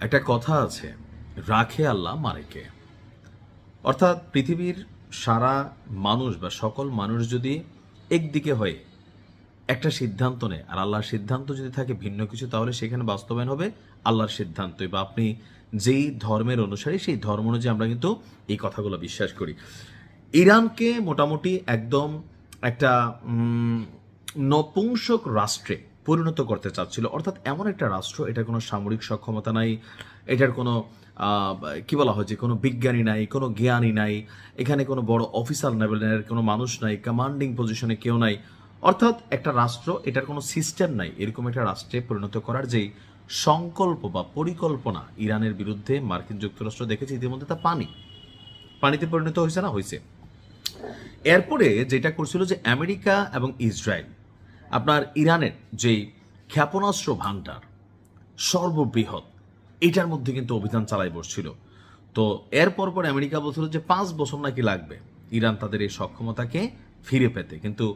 একটা কথা আছে, রাখে আল্লাহ মারেকে। অর্থাৎ পৃথিবীর সারা মানুষ বা সকল মানুষ যদি একদিকে হয়ে একটা সিদ্ধান্ত নেয় আর আল্লাহর সিদ্ধান্ত যদি থাকে ভিন্ন কিছু, তাহলে সেখানে বাস্তবায়ন হবে আল্লাহর সিদ্ধান্তই। বা আপনি যেই ধর্মের অনুসারী সেই ধর্ম অনুযায়ী আমরা কিন্তু এই কথাগুলো বিশ্বাস করি। ইরানকে মোটামুটি একদম একটা নপুংসক রাষ্ট্রে পরিণত করতে চাচ্ছিল। অর্থাৎ এমন একটা রাষ্ট্র, এটার কোনো সামরিক সক্ষমতা নাই, এটার কোনো কি বলা হয় যে কোনো বিজ্ঞানী নাই, কোনো জ্ঞানী নাই, এখানে কোনো বড় অফিসার লেভেলের কোনো মানুষ নাই, কমান্ডিং পজিশনে কেউ নাই। অর্থাৎ একটা রাষ্ট্র, এটার কোনো সিস্টেম নাই, এরকম একটা রাষ্ট্রে পরিণত করার যেই সংকল্প বা পরিকল্পনা ইরানের বিরুদ্ধে মার্কিন যুক্তরাষ্ট্র দেখেছে ইতিমধ্যে, তা পানিতে পরিণত হয়েছে না হয়েছে। এরপরে যেটা করছিল যে আমেরিকা এবং ইসরায়েল আপনার ইরানের যে ক্ষেপণাস্ত্র ভান্ডার সর্ববৃহৎ, এটার মধ্যে কিন্তু অভিযান চালাই বসছিল। তো এর পর আমেরিকা বলছিল যে 5 বছর নাকি লাগবে ইরান তাদের এই সক্ষমতাকে ফিরে পেতে। কিন্তু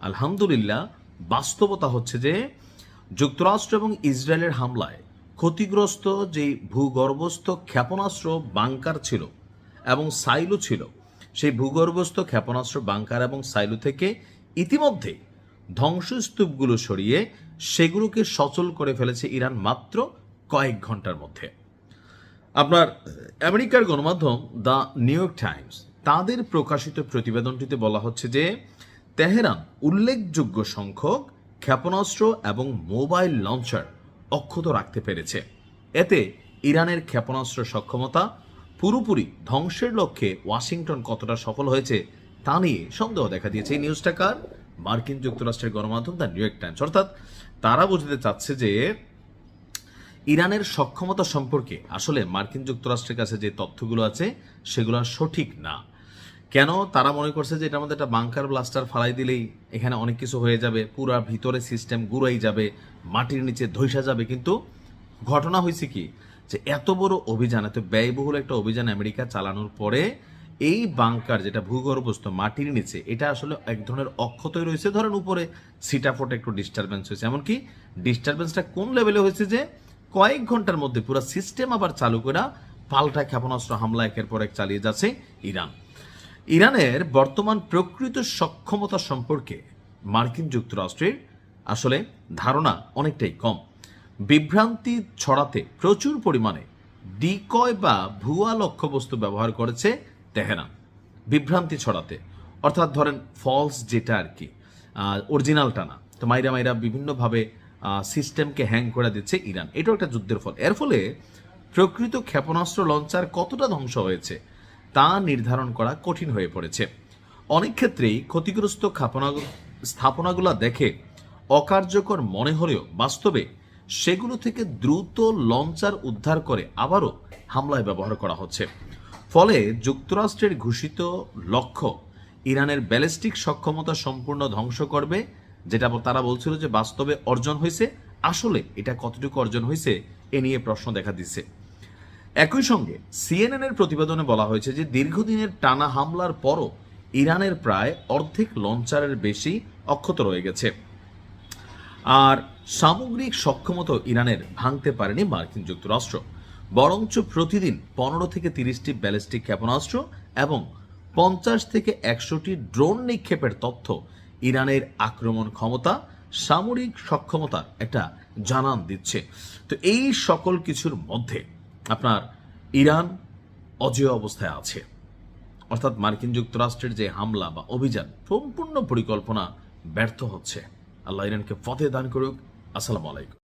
আলহামদুলিল্লাহ বাস্তবতা হচ্ছে যে যুক্তরাষ্ট্র এবং ইসরায়েলের হামলায় ক্ষতিগ্রস্ত যে ভূগর্ভস্থ ক্ষেপণাস্ত্র বাংকার ছিল এবং সাইলো ছিল, সেই ভূগর্ভস্থ ক্ষেপণাস্ত্র বাংকার এবং সাইলো থেকে ইতিমধ্যে ধ্বংসস্তূপগুলো সরিয়ে সেগুলোকে সচল করে ফেলেছে ইরান মাত্র কয়েক ঘন্টার মধ্যে। আপনার আমেরিকার গণমাধ্যম দ্য নিউ ইয়র্ক টাইমস তাদের প্রকাশিত প্রতিবেদনটিতে বলা হচ্ছে যে তেহরান উল্লেখযোগ্য সংখ্যক ক্ষেপণাস্ত্র এবং মোবাইল লঞ্চার অক্ষত রাখতে পেরেছে। এতে ইরানের ক্ষেপণাস্ত্র সক্ষমতা পুরোপুরি ধ্বংসের লক্ষ্যে ওয়াশিংটন কতটা সফল হয়েছে তা নিয়ে সন্দেহ দেখা দিয়েছে। এই নিউজটা কার? মার্কিন যুক্তরাষ্ট্রের গণমাধ্যম দ্য নিউ ইয়র্ক টাইমস। অর্থাৎ তারা বুঝতে চাচ্ছে যে ইরানের সক্ষমতা সম্পর্কে আসলে মার্কিন যুক্তরাষ্ট্রের কাছে যে তথ্যগুলো আছে সেগুলো সঠিক না। কেন? তারা মনে করছে যে এটার মধ্যে একটা বাংকার ব্লাস্টার ফালাই দিলেই এখানে অনেক কিছু হয়ে যাবে, পুরা ভিতরে সিস্টেম গুড়াই যাবে, মাটির নিচে ধৈসা যাবে। কিন্তু ঘটনা হয়েছে কি, যে এত বড় অভিযান, এত ব্যয়বহুল একটা অভিযান আমেরিকা চালানোর পরে এই বাংকার যেটা ভূগর্ভস্থ মাটির নিচে, এটা আসলে এক ধরনের অক্ষতই রয়েছে। ধরেন উপরে সিটাফোটে একটু ডিস্টারবেন্স হয়েছে, এমনকি ডিস্টারবেন্সটা কোন লেভেলে হয়েছে যে কয়েক ঘন্টার মধ্যে পুরো সিস্টেম আবার চালু করে পাল্টা ক্ষেপণাস্ত্র হামলা একের পর এক চালিয়ে যাচ্ছে ইরান। ইরানের বর্তমান প্রকৃত সক্ষমতা সম্পর্কে মার্কিন যুক্তরাষ্ট্রের আসলে ধারণা অনেকটাই কম। বিভ্রান্তি ছড়াতে প্রচুর পরিমাণে ডিকয় বা ভুয়া লক্ষ্যবস্তু ব্যবহার করেছে তেহরান, বিভ্রান্তি ছড়াতে। অর্থাৎ ধরেন ফলস যেটা আর কি, অরিজিনালটা না, তো মাইরা বিভিন্নভাবে সিস্টেমকে হ্যাং করে দিচ্ছে ইরান। এটাও একটা যুদ্ধের ফল। এর ফলে প্রকৃত ক্ষেপণাস্ত্র লঞ্চার কতটা ধ্বংস হয়েছে তা নির্ধারণ করা কঠিন হয়ে পড়েছে। অনেক ক্ষেত্রেই ক্ষতিগ্রস্ত স্থাপনাগুলো দেখে অকার্যকর মনে হলেও বাস্তবে সেগুলো থেকে দ্রুত লঞ্চার উদ্ধার করে আবারও হামলায় ব্যবহার করা হচ্ছে। ফলে যুক্তরাষ্ট্রের ঘোষিত লক্ষ্য ইরানের ব্যালিস্টিক সক্ষমতা সম্পূর্ণ ধ্বংস করবে, যেটা তারা বলছিল যে বাস্তবে অর্জন হয়েছে, আসলে এটা কতটুকু অর্জন হয়েছে এ নিয়ে প্রশ্ন দেখা দিচ্ছে। একই সঙ্গে সিএনএন এর প্রতিবেদনে বলা হয়েছে যে দীর্ঘদিনের টানা হামলার পরও ইরানের প্রায় অর্ধেক লঞ্চারের বেশি অক্ষত রয়ে গেছে। আর সামগ্রিক সক্ষমতা ইরানের ভাঙতে পারেনি মার্কিন যুক্তরাষ্ট্র, বরঞ্চ প্রতিদিন 15 থেকে 30টি ব্যালিস্টিক ক্ষেপণাস্ত্র এবং 50 থেকে 100টি ড্রোন নিক্ষেপের তথ্য ইরানের আক্রমণ ক্ষমতা, সামরিক সক্ষমতার একটা জানান দিচ্ছে। তো এই সকল কিছুর মধ্যে আপনার ইরান অজেয় অবস্থায় আছে। অর্থাৎ মার্কিন যুক্তরাষ্ট্রের যে হামলা বা অভিযান সম্পূর্ণ পরিকল্পনা ব্যর্থ হচ্ছে। আল্লাহ ইরানকে ফতেহ দান করুক। আসসালামু আলাইকুম।